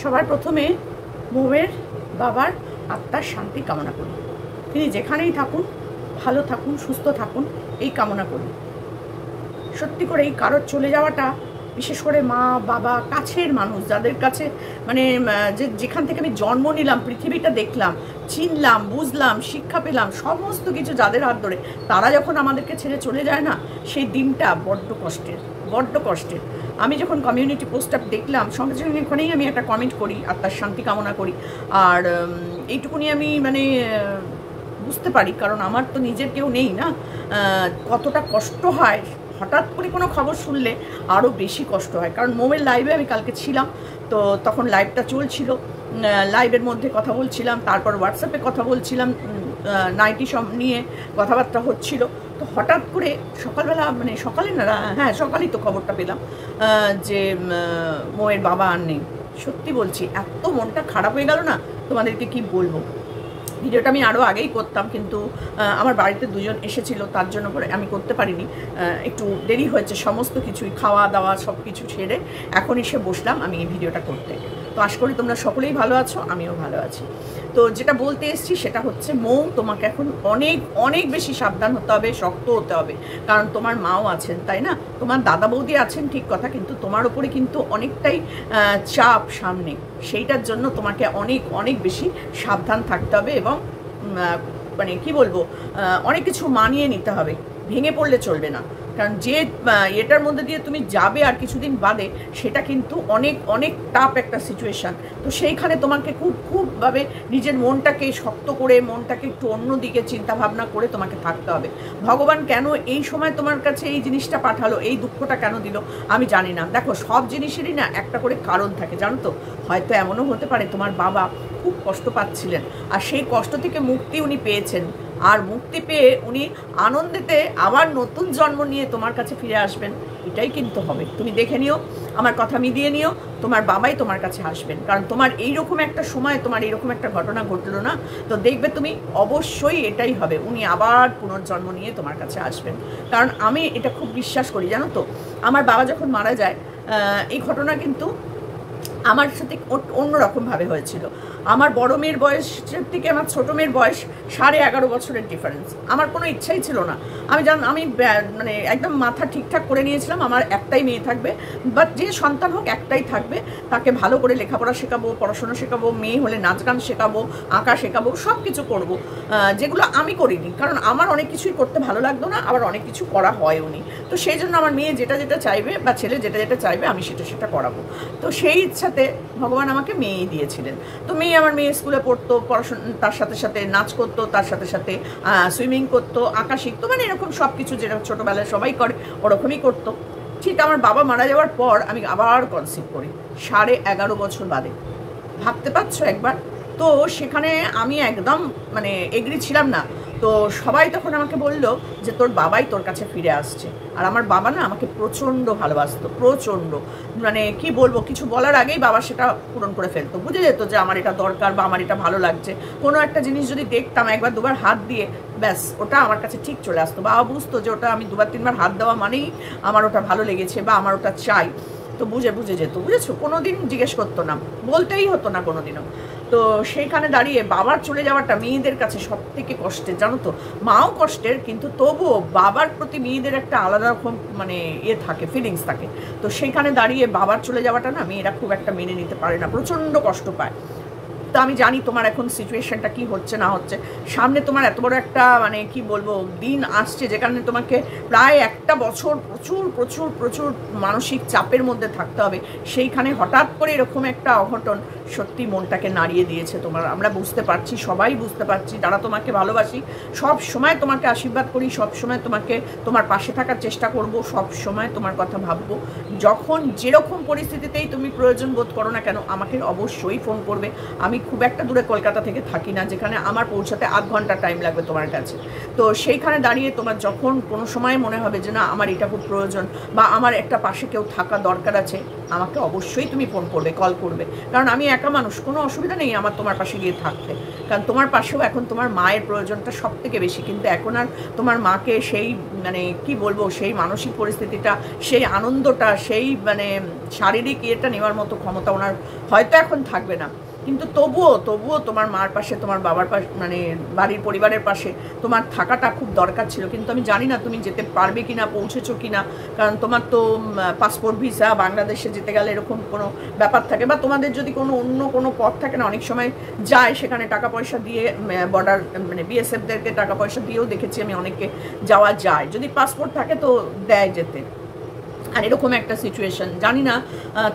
সবার প্রথমে মৌয়ের বাবার আত্মার শান্তি কামনা করি। তিনি যেখানেই থাকুন ভালো থাকুন, সুস্থ থাকুন, এই কামনা করি। সত্যি করে এই কারোর চলে যাওয়াটা, বিশেষ করে মা বাবা, কাছের মানুষ যাদের কাছে মানে যেখান থেকে আমি জন্ম নিলাম, পৃথিবীটা দেখলাম, চিনলাম, বুঝলাম, শিক্ষা পেলাম, সমস্ত কিছু যাদের হাত ধরে, তারা যখন আমাদেরকে ছেড়ে চলে যায় না, সেই দিনটা বড্ড কষ্টের, বড্ড কষ্টের। আমি যখন কমিউনিটি পোস্টটা দেখলাম, সঙ্গে সঙ্গে এখানেই আমি একটা কমেন্ট করি, আত্মার শান্তি কামনা করি। আর এইটুকুনি আমি মানে বুঝতে পারি, কারণ আমার তো নিজের কেউ নেই না, কতটা কষ্ট হয়। হঠাৎ করে কোনো খবর শুনলে আরও বেশি কষ্ট হয়। কারণ মোমের লাইভে আমি কালকে ছিলাম, তো তখন লাইভটা চলছিল, লাইভের মধ্যে কথা বলছিলাম, তারপর হোয়াটসঅ্যাপে কথা বলছিলাম, নাইটি সব নিয়ে কথাবার্তা হচ্ছিল। তো হঠাৎ করে সকালবেলা, মানে সকালে না, হ্যাঁ সকালেই তো খবরটা পেলাম যে মোয়ের বাবা আর নেই। সত্যি বলছি, এত মনটা খারাপ হয়ে গেল না, তোমাদেরকে কি বলবো। ভিডিওটা আমি আরও আগেই করতাম, কিন্তু আমার বাড়িতে দুজন এসেছিল, তার জন্য করে আমি করতে পারিনি, একটু দেরি হয়েছে। সমস্ত কিছুই খাওয়া দাওয়া সব কিছু ছেড়ে এখন এসে বসলাম আমি এই ভিডিওটা করতে। তো আশা করি তোমরা সকলেই ভালো আছো, আমিও ভালো আছি। তো যেটা বলতে এসেছি সেটা হচ্ছে, মৌ তোমাকে এখন অনেক অনেক বেশি সাবধান হতে হবে, শক্ত হতে হবে। কারণ তোমার মাও আছেন, তাই না? তোমার দাদা বৌদি আছেন ঠিক কথা, কিন্তু তোমার ওপরে কিন্তু অনেকটাই চাপ সামনে। সেইটার জন্য তোমাকে অনেক অনেক বেশি সাবধান থাকতে হবে এবং মানে কি বলবো, অনেক কিছু মানিয়ে নিতে হবে। ভেঙে পড়লে চলবে না, কারণ যে এটার মধ্যে দিয়ে তুমি যাবে আর কিছুদিন বাদে, সেটা কিন্তু অনেক অনেক টাফ একটা সিচুয়েশান। তো সেইখানে তোমাকে খুবভাবে নিজের মনটাকে শক্ত করে, মনটাকে একটু অন্যদিকে চিন্তাভাবনা করে তোমাকে থাকতে হবে। ভগবান কেন এই সময় তোমার কাছে এই জিনিসটা পাঠালো, এই দুঃখটা কেন দিল, আমি জানি না। দেখো, সব জিনিসেরই না একটা করে কারণ থাকে, জানো তো। হয়তো এমনও হতে পারে তোমার বাবা খুব কষ্ট পাচ্ছিলেন, আর সেই কষ্ট থেকে মুক্তি উনি পেয়েছেন, আর মুক্তি পেয়ে উনি আনন্দেতে আবার নতুন জন্ম নিয়ে তোমার কাছে ফিরে আসবেন। এটাই কিন্তু হবে। তুমি দেখে নিও, আমার কথা মিলিয়ে নিও, তোমার বাবাই তোমার কাছে আসবেন। কারণ তোমার এইরকম একটা সময়, তোমার এইরকম একটা ঘটনা ঘটলো না, তো দেখবে তুমি অবশ্যই এটাই হবে, উনি আবার পুনর্জন্ম নিয়ে তোমার কাছে আসবেন। কারণ আমি এটা খুব বিশ্বাস করি, জানো তো। আমার বাবা যখন মারা যায়, এই ঘটনা কিন্তু আমার সাথে অন্যরকমভাবে হয়েছিল। আমার বড় মেয়ের বয়সের থেকে আমার ছোটো মেয়ের বয়স 11.5 বছরের ডিফারেন্স। আমার কোনো ইচ্ছাই ছিল না, আমি মানে একদম মাথা ঠিকঠাক করে নিয়েছিলাম আমার একটাই মেয়ে থাকবে, বাট যে সন্তান হোক একটাই থাকবে, তাকে ভালো করে লেখাপড়া শেখাবো, পড়াশোনা শেখাবো, মেয়ে হলে নাচ গান শেখাবো, আঁকা শেখাবো, সব কিছু করবো, যেগুলো আমি করিনি। কারণ আমার অনেক কিছুই করতে ভালো লাগতো না, আবার অনেক কিছু করা হয়ও নি। তো সেই জন্য আমার মেয়ে যেটা যেটা চাইবে, বা ছেলে যেটা যেটা চাইবে, আমি সেটা সেটা করাবো। তো সেই ইচ্ছাতে ভগবান আমাকে মেয়েই দিয়েছিলেন। তো আমার মেয়ে স্কুলে পড়তো, পড়াশোনা, তার সাথে সাথে নাচ করতো, তার সাথে সাথে সুইমিং করতো, আঁকা শিখতো, মানে এরকম সব কিছু যেটা ছোটোবেলায় সবাই করে ওরকমই করতো। ঠিক আমার বাবা মারা যাওয়ার পর আমি আবার কনসিভ করি 11.5 বছর বাদে। ভাবতে পারছো একবার? তো সেখানে আমি একদম মানে এগ্রি ছিলাম না। তো সবাই তখন আমাকে বললো যে তোর বাবাই তোর কাছে ফিরে আসছে। আর আমার বাবা না আমাকে প্রচণ্ড ভালোবাসতো, প্রচণ্ড, মানে কি বলবো, কিছু বলার আগেই বাবা সেটা পূরণ করে ফেলতো। বুঝে যেত যে আমার এটা দরকার বা আমার এটা ভালো লাগছে। কোনো একটা জিনিস যদি দেখতাম একবার দুবার হাত দিয়ে, ব্যাস ওটা আমার কাছে ঠিক চলে আসতো। বাবা বুঝতো যে ওটা আমি 2-3 বার হাত দেওয়া মানেই আমার ওটা ভালো লেগেছে বা আমার ওটা চাই। তো বুঝে যেত, বুঝেছো? কোনো দিন জিজ্ঞেস করতো না, বলতেই হতো না কোনো দিনও। তো সেইখানে দাঁড়িয়ে বাবার চলে যাওয়াটা মেয়েদের কাছে সব থেকে কষ্টের, জানো তো। মাও কষ্টের, কিন্তু তবুও বাবার প্রতি মেয়েদের একটা আলাদা রকম মানে থাকে, ফিলিংস থাকে। তো সেইখানে দাঁড়িয়ে বাবার চলে যাওয়াটা না মেয়েরা খুব একটা মেনে নিতে পারে না, প্রচণ্ড কষ্ট পায়। তো আমি জানি তোমার এখন সিচুয়েশনটা কি হচ্ছে না হচ্ছে। সামনে তোমার এত বড় একটা মানে কি বলবো দিন আসছে, যেখানে তোমাকে প্রায় একটা বছর প্রচুর প্রচুর প্রচুর মানসিক চাপের মধ্যে থাকতে হবে। সেইখানে হঠাৎ করে এরকম একটা অঘটন সত্যি মনটাকে নাড়িয়ে দিয়েছে তোমার। আমরা বুঝতে পারছি, সবাই বুঝতে পারছি, যারা তোমাকে ভালোবাসি, সব সময় তোমাকে আশীর্বাদ করি, সব সময় তোমাকে তোমার পাশে থাকার চেষ্টা করব, সব সময় তোমার কথা ভাববো। যখন যেরকম পরিস্থিতিতেই তুমি প্রয়োজন বোধ করো না কেন, আমাকে অবশ্যই ফোন করবে। আমি খুব একটা দূরে কলকাতা থেকে থাকি না, যেখানে আমার পৌঁছাতে আধ ঘন্টা টাইম লাগবে তোমার কাছে। তো সেইখানে দাঁড়িয়ে তোমার যখন কোনো সময় মনে হবে যে না আমার এটা খুব প্রয়োজন বা আমার একটা পাশে কেউ থাকা দরকার আছে, আমাকে অবশ্যই তুমি ফোন করবে, কল করবে। কারণ আমি একা মানুষ, কোনো অসুবিধা নেই আমার তোমার পাশে গিয়ে থাকতে। কারণ তোমার পাশেও এখন তোমার মায়ের প্রয়োজনটা সব থেকে বেশি, কিন্তু এখন আর তোমার মাকে সেই মানে কি বলবো, সেই মানসিক পরিস্থিতিটা, সেই আনন্দটা, সেই মানে শারীরিক ইয়েটা নেওয়ার মতো ক্ষমতা ওনার হয়তো এখন থাকবে না। কিন্তু তবুও তোমার মার পাশে, তোমার বাবার পাশে, মানে বাড়ির পরিবারের পাশে তোমার থাকাটা খুব দরকার ছিল। কিন্তু আমি জানি না তুমি যেতে পারবে কি না, পৌঁছেছো কি না। কারণ তোমার তো পাসপোর্ট ভিসা, বাংলাদেশে যেতে গেলে এরকম কোনো ব্যাপার থাকে, বা তোমাদের যদি কোনো অন্য কোনো পথ থাকে না, অনেক সময় যায় সেখানে টাকা পয়সা দিয়ে, বর্ডার মানে বিএসএফদেরকে টাকা পয়সা দিয়েও দেখেছি আমি অনেকে যাওয়া যায়, যদি পাসপোর্ট থাকে তো দেয় যেতে। আর এরকম একটা সিচুয়েশন, জানি না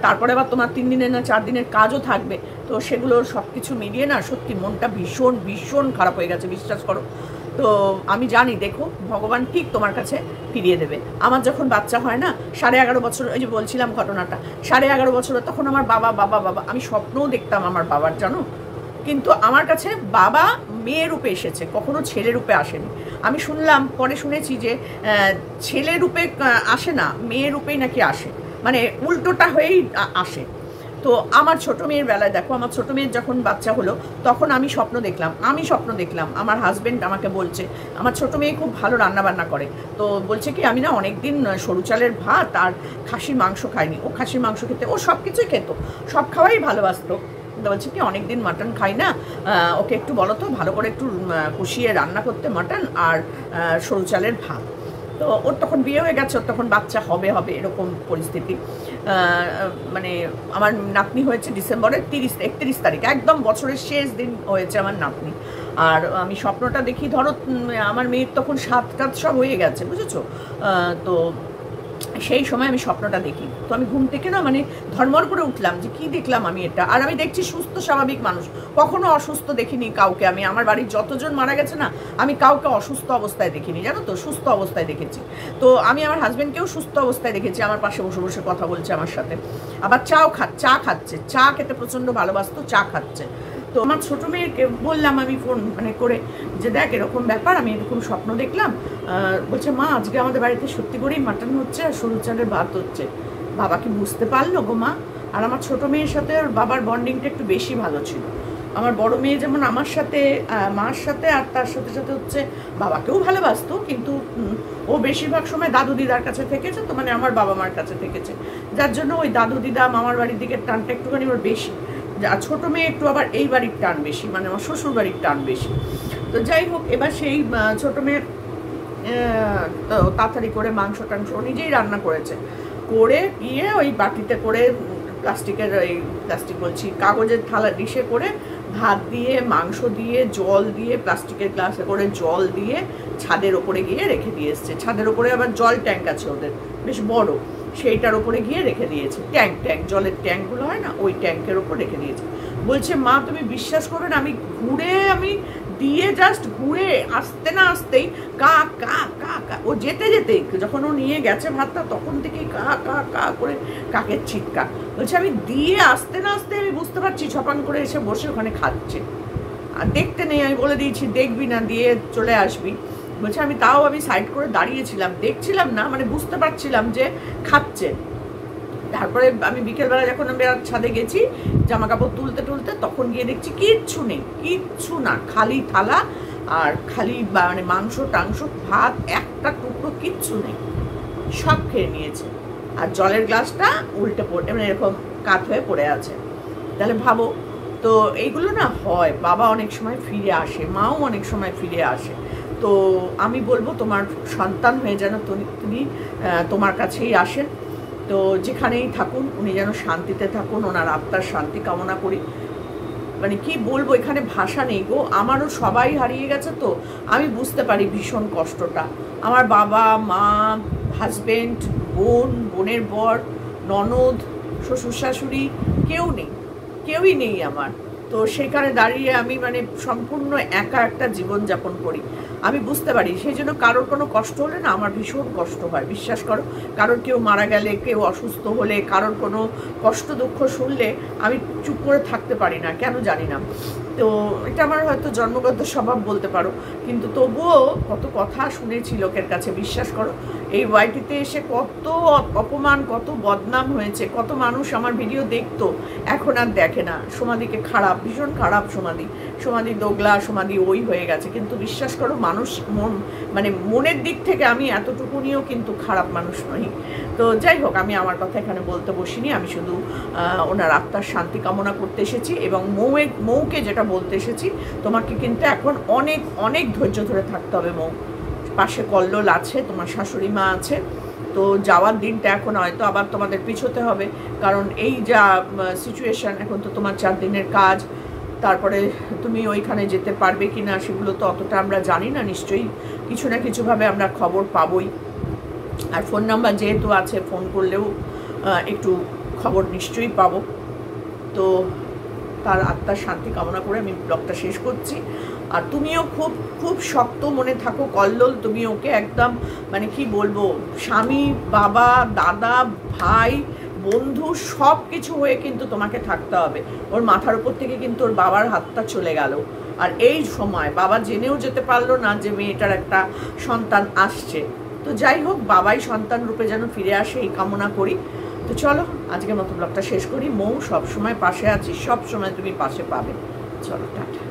তারপরে আবার তোমার 3 দিনের না 4 দিনের কাজও থাকবে। তো সেগুলো সব কিছু মিলিয়ে না সত্যি মনটা ভীষণ ভীষণ খারাপ হয়ে গেছে, বিশ্বাস করো। তো আমি জানি, দেখো ভগবান ঠিক তোমার কাছে ফিরিয়ে দেবে। আমার যখন বাচ্চা হয় না 11.5 বছর, ওই যে বলছিলাম ঘটনাটা, 11.5 বছর তখন আমার বাবা বাবা বাবা, আমি স্বপ্নও দেখতাম আমার বাবার, জানো। কিন্তু আমার কাছে বাবা মেয়ে রূপে এসেছে, কখনো ছেলে রূপে আসেনি। আমি শুনলাম, পরে শুনেছি যে ছেলে রূপে আসে না, মেয়ে রূপেই নাকি আসে, মানে উল্টোটা হয়েই আসে। তো আমার ছোট মেয়ের বেলায় দেখো, আমার ছোট মেয়ের যখন বাচ্চা হলো তখন আমি স্বপ্ন দেখলাম, আমার হাজবেন্ড আমাকে বলছে, আমার ছোট মেয়ে খুব ভালো রান্না বান্না করে, তো বলছে কি আমি না অনেকদিন সরু চালের ভাত আর খাসির মাংস খাইনি। ও খাসির মাংস খেতে, ও সব কিছুই খেত, সব খাওয়াই ভালোবাসতো। বলছে কি অনেকদিন মাটন খাই না, ওকে একটু বলো তো ভালো করে একটু কষিয়ে রান্না করতে মাটন আর সরু চালের ভাত। তো ওর তখন বিয়ে হয়ে গেছে, ওর তখন বাচ্চা হবে এরকম পরিস্থিতি। মানে আমার নাতনি হয়েছে ডিসেম্বরের 31 তারিখ, একদম বছরের শেষ দিন হয়েছে আমার নাতনি। আর আমি স্বপ্নটা দেখি, ধরো আমার মেয়ের তখন 7 টাত সব হয়ে গেছে, বুঝেছো। তো সেই সময় আমি স্বপ্নটা দেখি, তো আমি ঘুম থেকে না মানে ধর্মর করে উঠলাম যে কি দেখলাম আমি এটা। আর আমি দেখছি সুস্থ স্বাভাবিক মানুষ, কখনো অসুস্থ দেখিনি কাউকে। আমি আমার বাড়ির যতজন মারা গেছে না, আমি কাউকে অসুস্থ অবস্থায় দেখিনি, জানো তো, সুস্থ অবস্থায় দেখেছি। তো আমি আমার হাজবেন্ডকেও সুস্থ অবস্থায় দেখেছি, আমার পাশে বসে বসে কথা বলছে আমার সাথে, আবার চা খাচ্ছে, চা খেতে প্রচণ্ড ভালোবাসতো, চা খাচ্ছে। তো আমার ছোটো মেয়েকে বললাম আমি ফোন মানে করে যে দেখ এরকম ব্যাপার, আমি এরকম স্বপ্ন দেখলাম। বলছে মা আজকে আমাদের বাড়িতে সত্যি করেই মাটন হচ্ছে আর সরু চালের ভাত হচ্ছে। বাবা কি বুঝতে পারলো গো মা? আর আমার ছোটো মেয়ের সাথে ওর বাবার বন্ডিংটা একটু বেশি ভালো ছিল। আমার বড় মেয়ে যেমন আমার সাথে, মার সাথে, আর তার সাথে সাথে হচ্ছে বাবাকেও ভালোবাসতো, কিন্তু ও বেশিরভাগ সময় দাদু দিদার কাছে থেকেছে, তো মানে আমার বাবা মার কাছে থেকেছে, যার জন্য ওই দাদু দিদা মামার বাড়ির দিকে টানটা একটুখানি ওর বেশি। আর ছোটো মেয়ে একটু আবার এই বাড়ির টান বেশি, মানে আমার শ্বশুর বাড়ির টান বেশি। তো যাই হোক, এবার সেই ছোটো মেয়ের তো তাড়াতাড়ি করে মাংস টাংস নিজেই রান্না করেছে, করে গিয়ে ওই বাটিতে করে প্লাস্টিকের, ওই প্লাস্টিক বলছি কাগজের থালা ডিশে করে ভাত দিয়ে মাংস দিয়ে জল দিয়ে প্লাস্টিকের গ্লাসে করে জল দিয়ে ছাদের ওপরে গিয়ে রেখে দিয়ে এসছে। ছাদের ওপরে আবার জল ট্যাঙ্ক আছে ওদের বেশ বড়, সেইটার ওপরে গিয়ে রেখে দিয়েছে। ট্যাঙ্ক জলের ট্যাঙ্কগুলো হয় না, ওই ট্যাঙ্কের ওপর রেখে দিয়েছে। বলছে মা তুমি বিশ্বাস করবে না, আমি দিয়ে জাস্ট ঘুরে আসতে না আসতেই কা কা কা কা, ও যেতেই যখন ও নিয়ে গেছে ভাতটা তখন থেকেই কা কা কা করে কাকের চিৎকার। বলছে আমি দিয়ে আসতে না আসতে আমি বুঝতে পারছি ছপান করে এসে বসে ওখানে খাচ্ছে। আর দেখতে নেই, আমি বলে দিয়েছি দেখবি না, দিয়ে চলে আসবি। বলছে আমি সাইড করে দাঁড়িয়েছিলাম, দেখছিলাম না, মানে বুঝতে পারছিলাম যে খাচ্ছে। তারপরে আমি বিকেলবেলা যখন আমি ছাদে গেছি জামা কাপড় তুলতে তখন গিয়ে দেখছি কিচ্ছু নেই, কিচ্ছু না, খালি থালা আর খালি মানে মাংস টাংস ভাত, একটা টুকরো কিচ্ছু নেই, সব খেয়ে নিয়েছে। আর জলের গ্লাসটা উল্টে পড়ে মানে এরকম কাত হয়ে পড়ে আছে। তাহলে ভাবো তো এইগুলো না হয়, বাবা অনেক সময় ফিরে আসে, মাও অনেক সময় ফিরে আসে। তো আমি বলবো তোমার সন্তান হয়ে যেন তিনি তোমার কাছেই আসেন। তো যেখানেই থাকুন উনি যেন শান্তিতে থাকুন, ওনার আত্মার শান্তি কামনা করি। মানে কি বলবো, এখানে ভাষা নেই গো। আমারও সবাই হারিয়ে গেছে, তো আমি বুঝতে পারি ভীষণ কষ্টটা। আমার বাবা মা, হাজবেন্ড, বোনের বর, ননদ, শ্বশুর শাশুড়ি, কেউই নেই আমার। তো সেখানে দাঁড়িয়ে আমি মানে সম্পূর্ণ একা একটা জীবনযাপন করি। আমি বুঝতে পারি, সেই জন্য কারোর কোনো কষ্ট হলে না আমার ভীষণ কষ্ট হয়, বিশ্বাস করো। কারোর কেউ মারা গেলে, কেউ অসুস্থ হলে, কারোর কোনো কষ্ট দুঃখ শুনলে আমি চুপ করে থাকতে পারি না, কেন জানি না। তো এটা আমার হয়তো জন্মগত স্বভাব বলতে পারো, কিন্তু তবুও কত কথা শুনেছি লোকের কাছে, বিশ্বাস করো। এই ওয়াইটিতে এসে কত অপমান, কত বদনাম হয়েছে, কত মানুষ আমার ভিডিও দেখতো, এখন আর দেখে না। সমাধিকে খারাপ, ভীষণ খারাপ সমাধি দোগলা, সমাধি ওই হয়ে গেছে। কিন্তু বিশ্বাস করো, মানুষ মানে মনের দিক থেকে আমি এতটুকুনিও কিন্তু খারাপ মানুষ নই। তো যাই হোক, আমি আমার কথা এখানে বলতে বসিনি, আমি শুধু ওনার আত্মার শান্তি কামনা করতে এসেছি, এবং মৌকে যেটা বলতে এসেছি, তোমাকে কিন্তু এখন অনেক অনেক ধৈর্য ধরে থাকতে হবে মৌ। পাশে কল্লোল আছে, তোমার শাশুড়ি মা আছে। তো যাওয়ার দিনটা এখন হয়তো আবার তোমাদের পিছোতে হবে, কারণ এই যা সিচুয়েশান, এখন তো তোমার 4 দিনের কাজ, তারপরে তুমি ওইখানে যেতে পারবে কি না সেগুলো তো অতটা আমরা জানি না। নিশ্চয়ই কিছু না কিছুভাবে আমরা খবর পাবই, আর ফোন নাম্বার যেহেতু আছে, ফোন করলেও একটু খবর নিশ্চয়ই পাবো। তো তার আত্মার শান্তি কামনা করে আমি ব্লগটা শেষ করছি। আর তুমিও খুব খুব শক্ত মনে থাকো কল্লোল, তুমি ওকে একদম মানে কি বলবো, স্বামী, বাবা, দাদা, ভাই, বন্ধু সব কিছু হয়ে কিন্তু তোমাকে থাকতে হবে। ওর মাথার উপর থেকে কিন্তু ওর বাবার হাতটা চলে গেল, আর এই সময় বাবা জেনেও যেতে পারলো না যে মেয়েটার একটা সন্তান আসছে। তো যাই হোক, বাবাই সন্তান রূপে যেন ফিরে আসে, এই কামনা করি। তো চলো আজকের মতো ব্লগটা শেষ করি। মৌ সবসময় পাশে আছি, সবসময় তুমি পাশে পাবে। চলো টাটা।